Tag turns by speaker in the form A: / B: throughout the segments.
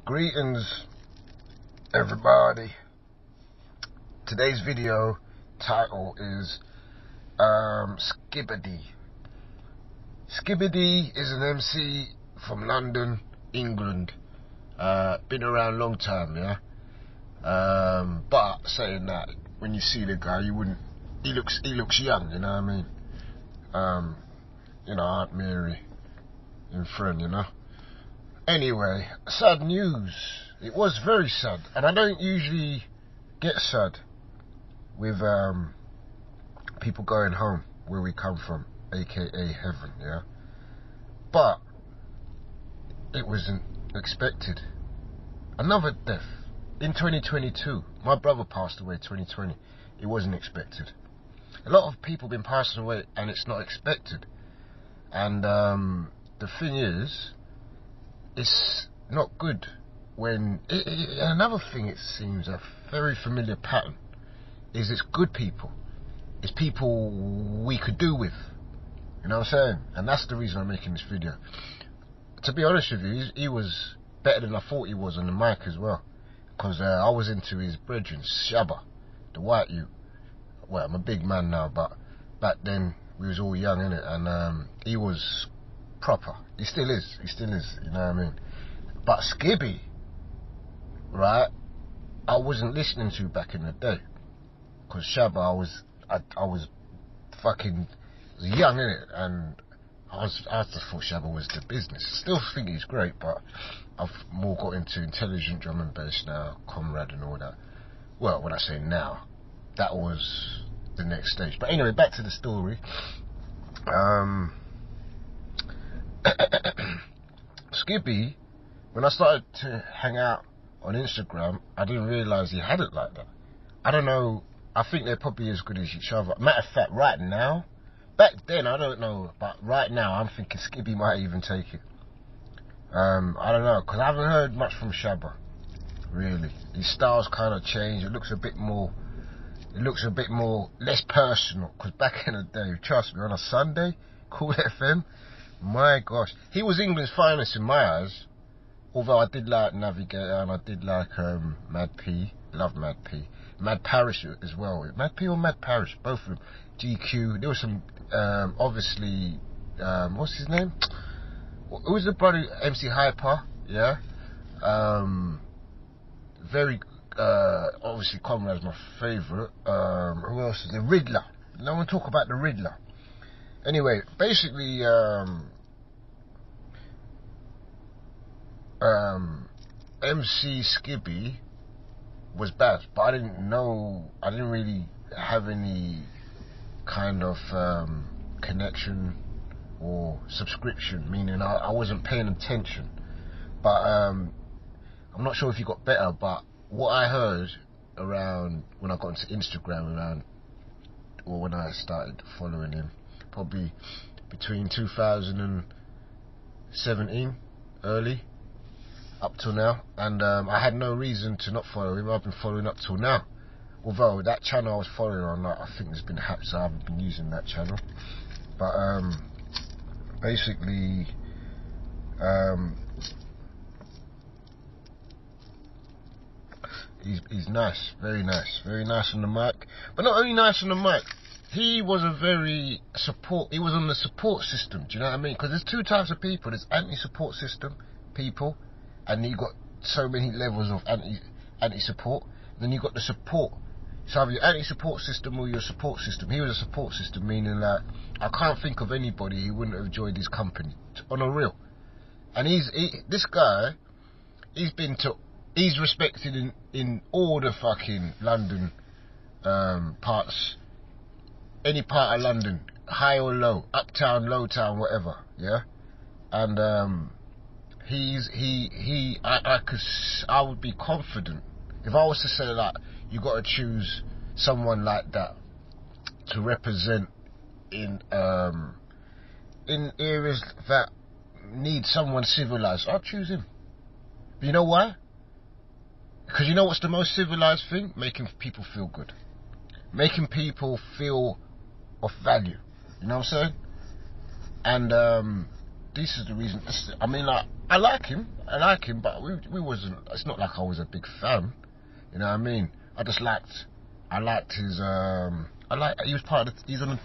A: Greetings, everybody. Today's video title is Skibbity. Skibbity is an MC from London, England. Been around a long time, yeah. But saying that, when you see the guy, you wouldn't. He looks young, you know what I mean? Aunt Mary in front, you know. Anyway, sad news. It was very sad, and I don't usually get sad with people going home where we come from, aka heaven, yeah. But it wasn't expected. Another death in 2022. My brother passed away in 2020. It wasn't expected. A lot of people been passing away, and it's not expected. And the thing is, it's not good when another thing, it seems a very familiar pattern, is it's good people, it's people we could do with, you know what I'm saying? And that's the reason I'm making this video. To be honest with you, he was better than I thought he was on the mic as well, because I was into his brethren, Shabba, the white youth. Well, I'm a big man now, but back then we was all young, innit? And he was proper. He still is, you know what I mean? But Skibby, right, I wasn't listening to back in the day, because Shabba, I was fucking young, innit? And I just thought Shabba was the business. Still think he's great, but I've more got into intelligent drum and bass now, Comrade and all that. Well, when I say now, that was the next stage. But anyway, back to the story. Skibby, when I started to hang out on Instagram, I didn't realise he had it like that. I don't know, I think they're probably as good as each other. Matter of fact, right now, back then I don't know, but right now I'm thinking Skibby might even take it. I don't know, because I haven't heard much from Shabba, really. His style's kind of changed. It looks a bit more less personal, because back in the day, trust me, on a Sunday, Cool FM, my gosh, he was England's finest in my eyes. Although I did like Navigator, and I did like Mad P, love Mad P, Mad Parish as well. Mad P or Mad Parish, both of them. GQ. There was some obviously what's his name? Who was the brother? MC Hyper, yeah. Very obviously Comrade's my favourite. Who else is there? Riddler. No one talk about the Riddler. Anyway, basically MC Skibby was bad, but I didn't really have any kind of connection or subscription, meaning I wasn't paying attention. But I'm not sure if he got better, but what I heard around when I got into Instagram or when I started following him, probably between 2017 early up till now, and I had no reason to not follow him. I've been following up till now, although that channel I was following on, I think there's been hacked, so I haven't been using that channel. But basically he's nice, very nice on the mic. But not only nice on the mic, he was he was on the support system, do you know what I mean? Because there's two types of people. There's anti-support system people, and you got so many levels of anti-support. Then you got the support. So either your anti-support system or your support system. He was a support system, meaning that I can't think of anybody who wouldn't have joined his company, on a real. And this guy, he's respected in all the fucking London parts, any part of London, high or low, uptown, low town, whatever, yeah. And I would be confident if I was to say, like, you got to choose someone like that to represent in areas that need someone civilized. I'll choose him. But you know why? Because you know what's the most civilized thing? Making people feel good, making people feel of value. You know what I'm saying? And this is the reason. I mean, like, I like him, but we wasn't. It's not like I was a big fan. You know what I mean? I liked his. He was part of. He's on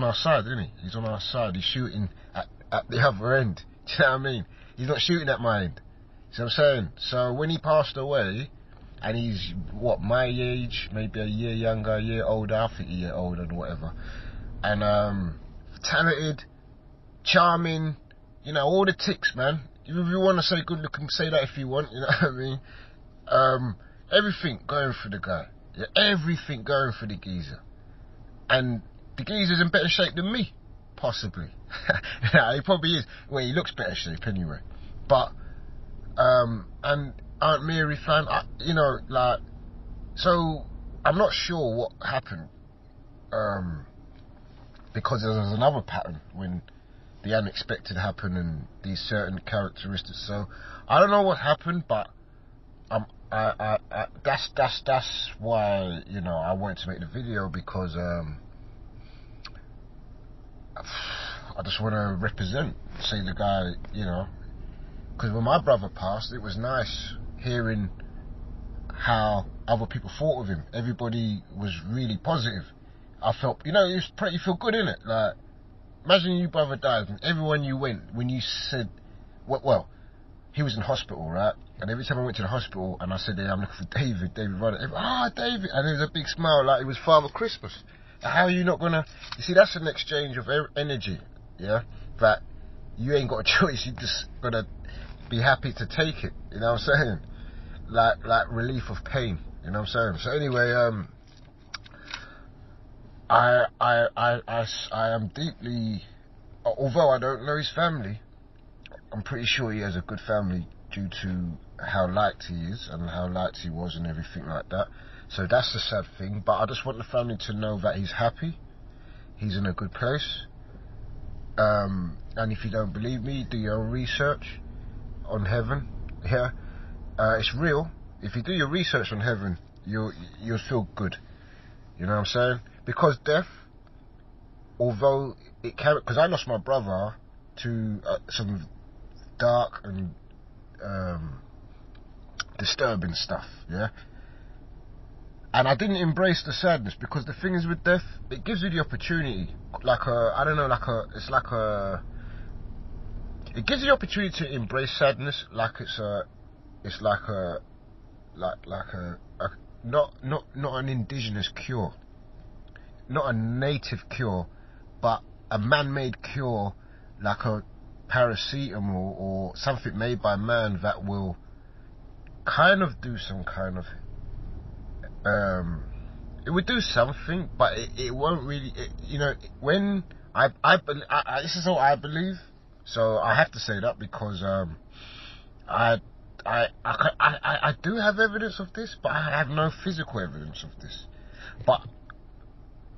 A: our side, isn't he? He's on our side. He's shooting at the other end. Do you know what I mean? He's not shooting at my end. See what I'm saying? So when he passed away, and he's what, my age, maybe a year younger, a year older. I think a year older and whatever. And talented, charming, you know, all the ticks, man. If you want to say good looking, say that if you want. You know what I mean? Everything going for the guy. Yeah, everything going for the geezer. And the geezer's in better shape than me, possibly. Yeah, he probably is. Well, he looks better shape anyway. But and Aunt Mary fan, you know, like, so I'm not sure what happened. Because there's another pattern when the unexpected happened and these certain characteristics. So I don't know what happened, but that's why, you know, I wanted to make the video, because I just want to represent, say the guy, you know, because when my brother passed, it was nice hearing how other people thought of him. Everybody was really positive. I felt, you know, you feel good, innit? Like, imagine your brother died and everyone you went, when you said, well, he was in hospital, right? And every time I went to the hospital and I said, hey, I'm looking for David Ryder, David, and there was a big smile like it was Father Christmas. How are you not gonna, you see, that's an exchange of energy, yeah? That you ain't got a choice, you just gotta be happy to take it, you know what I'm saying? Like relief of pain, you know what I'm saying? So anyway, I am deeply, although I don't know his family, I'm pretty sure he has a good family due to how liked he is and how liked he was and everything like that. So that's the sad thing. But I just want the family to know that he's happy, he's in a good place. And if you don't believe me, do your own research on heaven. Yeah, it's real. If you do your research on heaven, you'll feel good. You know what I'm saying? Because death, although it can, because I lost my brother to some dark and disturbing stuff, yeah, and I didn't embrace the sadness, because the thing is with death, it gives you the opportunity, it gives you the opportunity to embrace sadness, like it's like a not an indigenous cure, not a native cure, but a man-made cure, like a paracetamol or something made by man that will kind of do some kind of it would do something, but it won't really, you know, when I this is what I believe, so I have to say that, because I do have evidence of this, but I have no physical evidence of this. But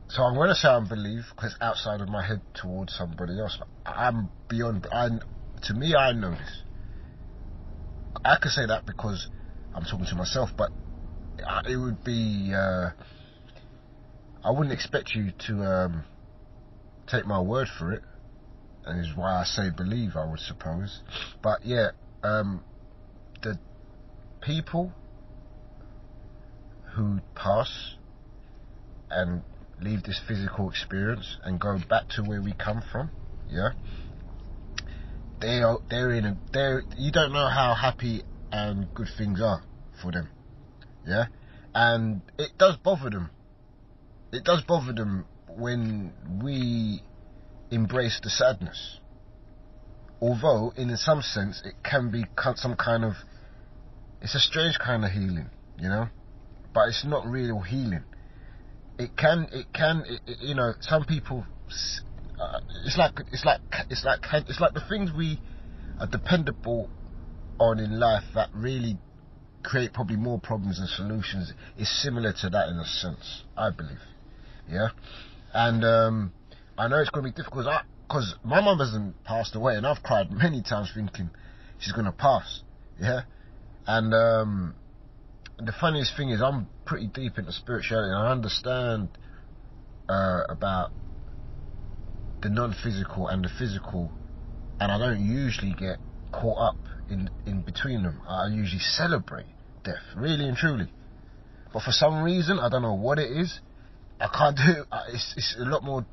A: so I'm going to say I believe, because outside of my head towards somebody else, I'm beyond. To me, I know this. I could say that because I'm talking to myself, but it would be. I wouldn't expect you to take my word for it, and is why I say believe, I would suppose. But yeah, the people who pass and leave this physical experience and go back to where we come from, yeah, you don't know how happy and good things are for them, yeah, and it does bother them. It does bother them when we embrace the sadness, although in some sense it can be some kind of, it's a strange kind of healing, you know, but it's not real healing. It can, you know, some people, it's like the things we are dependable on in life that really create probably more problems than solutions is similar to that in a sense, I believe, yeah. And I know it's going to be difficult because my mum hasn't passed away, and I've cried many times thinking she's going to pass, yeah. And the funniest thing is I'm pretty deep into spirituality, and I understand about the non-physical and the physical and I don't usually get caught up in between them. I usually celebrate death, really and truly. But for some reason, I don't know what it is, I can't do it. It's a lot more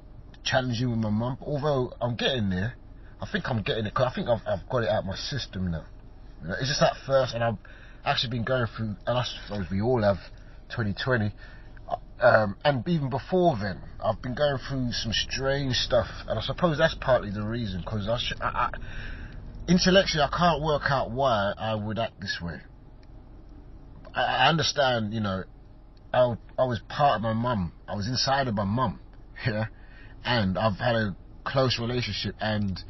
A: challenging with my mum, although I'm getting there. I think I'm getting it, because I think I've got it out of my system now. You know, it's just at first, and I've actually been going through, and I suppose we all have, 2020, and even before then, I've been going through some strange stuff, and I suppose that's partly the reason, because intellectually I can't work out why I would act this way. I understand, you know, I was part of my mum, I was inside of my mum, yeah, and I've had a close relationship, and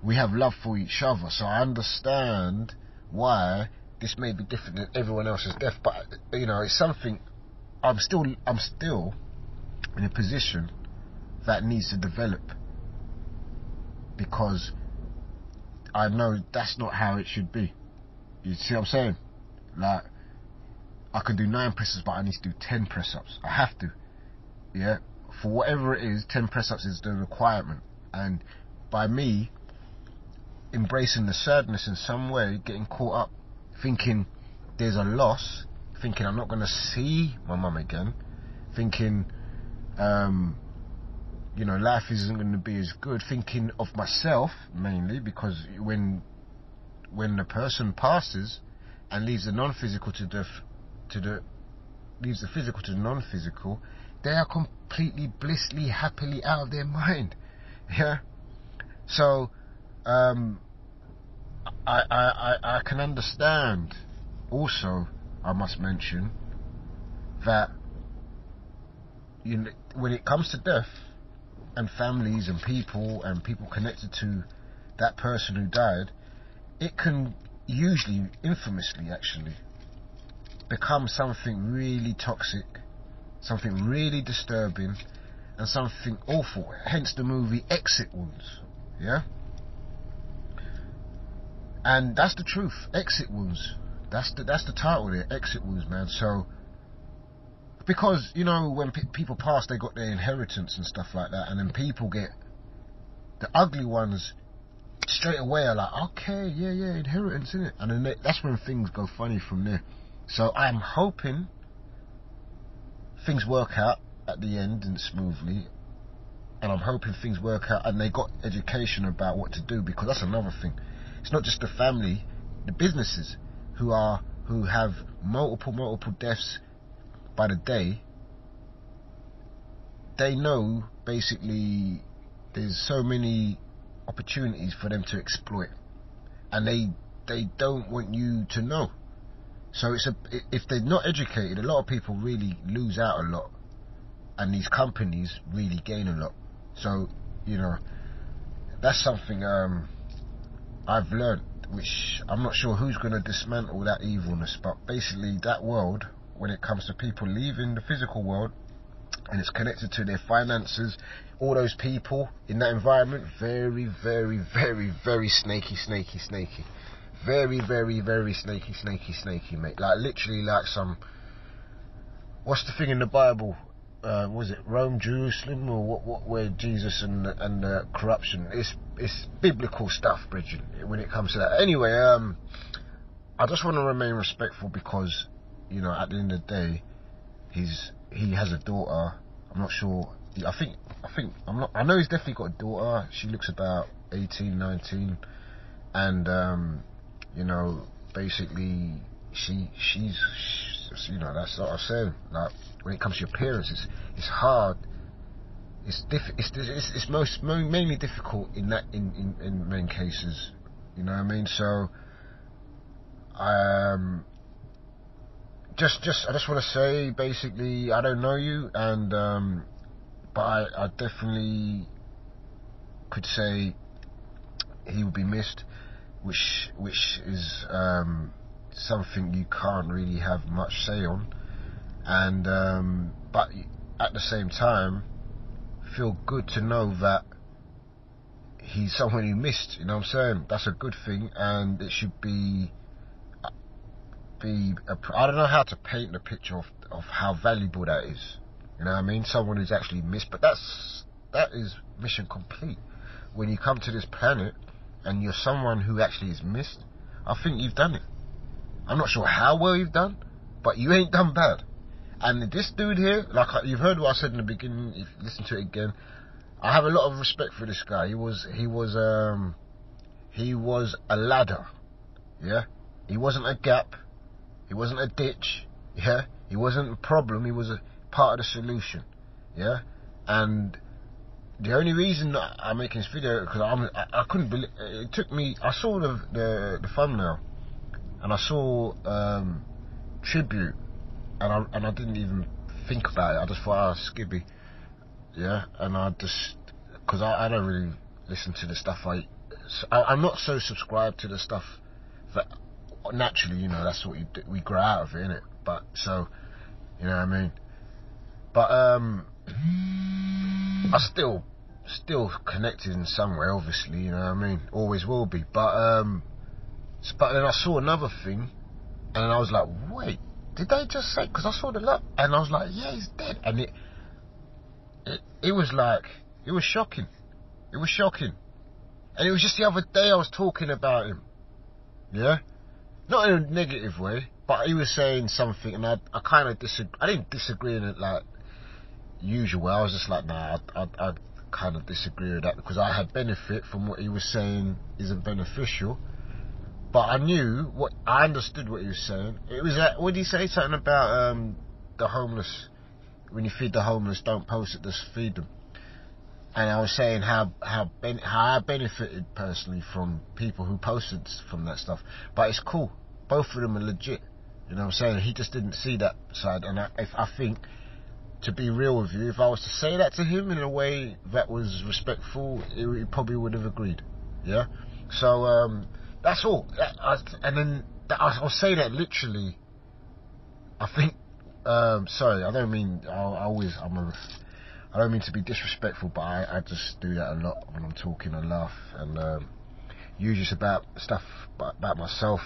A: we have love for each other, so I understand why this may be different than everyone else's death. But you know, it's something I'm still in a position that needs to develop, because I know that's not how it should be. You see what I'm saying? Like, I can do 9 press-ups, but I need to do 10 press-ups. I have to, yeah, for whatever it is. 10 press-ups is the requirement, and by me embracing the sadness in some way, getting caught up, thinking there's a loss, thinking I'm not going to see my mum again, thinking you know, life isn't going to be as good, thinking of myself mainly, because when the person passes and leaves the non-physical leaves the physical to the non-physical, they are completely blissfully, happily out of their mind, yeah. So I can understand also, I must mention, that, you know, when it comes to death and families and people connected to that person who died, it can usually, infamously actually, become something really toxic, something really disturbing, and something awful. Hence the movie Exit Wounds, yeah? And that's the truth. Exit Wounds. That's the title there. Exit Wounds, man. So, because, you know, when people pass, they got their inheritance and stuff like that, and then people get, the ugly ones straight away are like, okay, yeah, inheritance, innit? And then that's when things go funny from there. So I'm hoping things work out at the end and smoothly, and I'm hoping things work out and they got education about what to do, because that's another thing. It's not just the family, the businesses who have multiple deaths by the day. They know basically there's so many opportunities for them to exploit, and they don't want you to know. So if they're not educated, a lot of people really lose out a lot, and these companies really gain a lot. So, you know, that's something I've learned, which I'm not sure who's going to dismantle that evilness, but basically that world, when it comes to people leaving the physical world and it's connected to their finances, all those people in that environment, very, very, very, very snaky. Very, very, very snaky, mate. Like, literally like some, what's the thing in the Bible? Was it Rome, Jerusalem, or what? Where Jesus and the corruption? It's biblical stuff, Bridget, when it comes to that. Anyway, I just want to remain respectful, because, you know, at the end of the day, he has a daughter. I'm not sure. I know he's definitely got a daughter. She looks about 18, 19, and you know, basically she's you know, that's what I'm saying. Like, when it comes to your appearance, it's hard. It's mainly difficult in main cases. You know what I mean? So I just want to say, basically, I don't know you, and but I definitely could say he would be missed, which is something you can't really have much say on, and but at the same time, feel good to know that he's someone you missed. You know what I'm saying? That's a good thing, and it should be I don't know how to paint the picture of how valuable that is. You know what I mean? Someone who's actually missed, but that is mission complete. When you come to this planet and you're someone who actually is missed, I think you've done it. I'm not sure how well you've done, but you ain't done bad. And this dude here, like you've heard what I said in the beginning, if you listen to it again, I have a lot of respect for this guy. He was a ladder, yeah? He wasn't a gap, he wasn't a ditch, yeah? He wasn't a problem, he was a part of the solution, yeah? And the only reason that I'm making this video, because I couldn't believe, it took me, I saw the thumbnail, and I saw tribute, and I didn't even think about it. I just thought, Skibby, yeah. And I just, because I don't really listen to the stuff. I'm not so subscribed to the stuff that naturally, you know, that's what we grow out of it, innit? But so, you know what I mean. But I still connected in some way, obviously, you know what I mean. Always will be. But then I saw another thing, and I was like, wait, did they just say? Because I saw the lot, and I was like, yeah, he's dead. And it was like, it was shocking. It was shocking. And it was just the other day I was talking about him, yeah, not in a negative way, but he was saying something, and I kind of disagree. I didn't disagree in it like usual. I was just like, nah, I kind of disagree with that, because I had benefit from what he was saying isn't beneficial. But I understood what he was saying. It was like, what did he say? Something about the homeless. When you feed the homeless, don't post it, just feed them. And I was saying how I benefited personally from people who posted from that stuff. But it's cool. Both of them are legit. You know what I'm saying? He just didn't see that side. And I think, to be real with you, if I was to say that to him in a way that was respectful, he probably would have agreed. Yeah? So, that's all. And then I'll say that literally. I think. Sorry, I don't mean. I don't mean to be disrespectful, but I just do that a lot when I'm talking. I laugh, and usually it's about stuff about myself,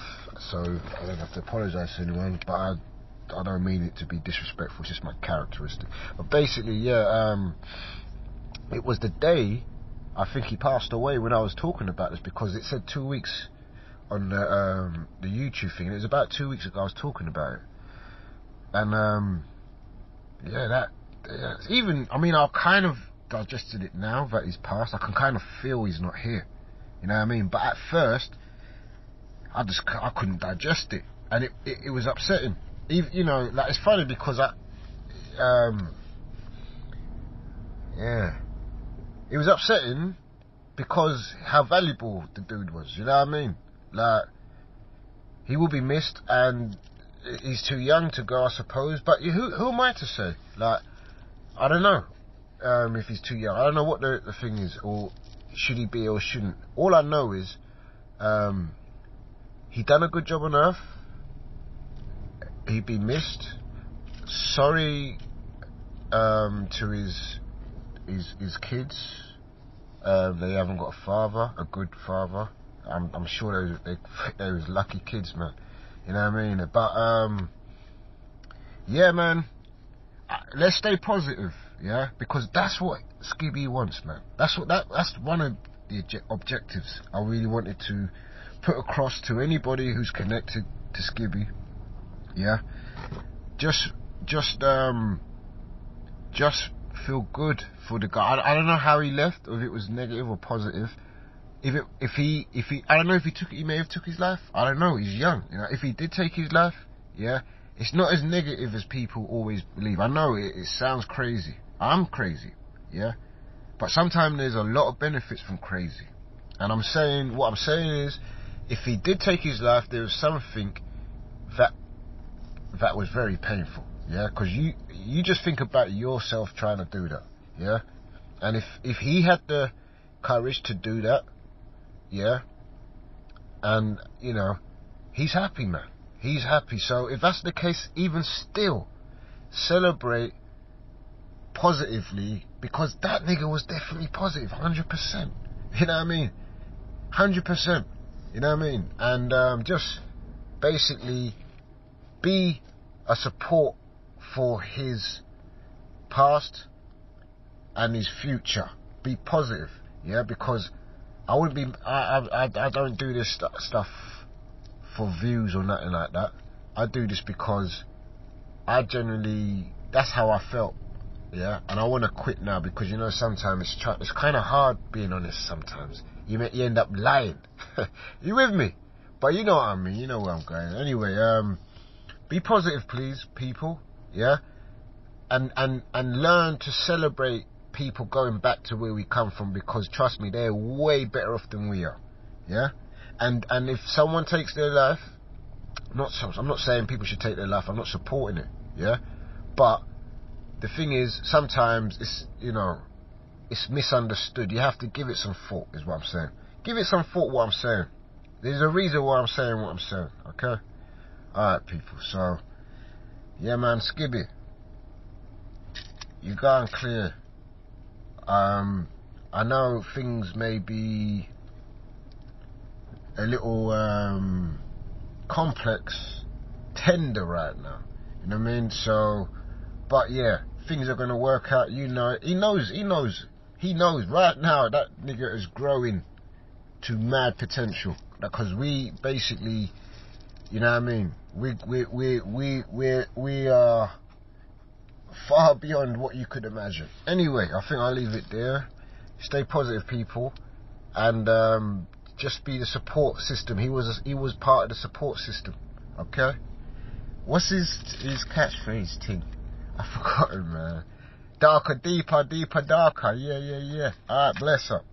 A: so I don't have to apologise to anyone. But I don't mean it to be disrespectful. It's just my characteristic. But basically, yeah. It was the day I think he passed away when I was talking about this, because it said 2 weeks on the YouTube thing, and it was about 2 weeks ago I was talking about it. And even, I mean, I've kind of digested it now that he's passed. I can kind of feel he's not here, you know what I mean? But at first I couldn't digest it, and it was upsetting. Even, you know, like, it's funny because it was upsetting because how valuable the dude was, you know what I mean? Like, he will be missed, and he's too young to go, I suppose. But who am I to say? Like, I don't know if he's too young. I don't know what the thing is, or should he be or shouldn't. All I know is he done a good job on Earth. He'd be missed. Sorry to his kids. They haven't got a father, a good father. I'm sure they was lucky kids, man. You know what I mean? But yeah, man. Let's stay positive, yeah, because that's what Skibby wants, man. That's one of the objectives I really wanted to put across to anybody who's connected to Skibby. Yeah, just feel good for the guy. I don't know how he left, or if it was negative or positive. If he I don't know if he may have took his life. I don't know. He's young, you know. If he did take his life, yeah, it's not as negative as people always believe. I know it sounds crazy. I'm crazy, yeah, but sometimes there's a lot of benefits from crazy. And what I'm saying is, if he did take his life, there was something that was very painful, yeah, because you just think about yourself trying to do that, yeah, and if he had the courage to do that, yeah, and you know, he's happy, man. He's happy. So if that's the case, even still, celebrate positively, because that nigga was definitely positive, 100%. You know what I mean? 100%. You know what I mean? And just basically be a support for his past and his future. Be positive, yeah, because I wouldn't be. I don't do this stuff for views or nothing like that. I do this because I generally, that's how I felt, yeah. And I want to quit now because you know sometimes it's kind of hard being honest. Sometimes you end up lying. You with me? But you know what I mean. You know where I'm going. Anyway, be positive, please, people. Yeah, and learn to celebrate people going back to where we come from, because trust me, they're way better off than we are. Yeah, and if someone takes their life, I'm not saying people should take their life. I'm not supporting it. Yeah, but the thing is, sometimes it's, you know, it's misunderstood. You have to give it some thought, is what I'm saying. Give it some thought, what I'm saying. There's a reason why I'm saying what I'm saying. Okay. Alright, people. So, yeah, man, Skibby, you going clear. I know things may be a little complex, tender right now. You know what I mean? So, but yeah, things are gonna work out. You know, he knows right now that nigga is growing to mad potential. Because we basically, you know what I mean? We are far beyond what you could imagine. Anyway, I think I'll leave it there. Stay positive, people, and just be the support system. He was part of the support system. Okay. What's his catchphrase thing? I forgot it, man. Darker, deeper, deeper, darker. Yeah. Alright, bless up.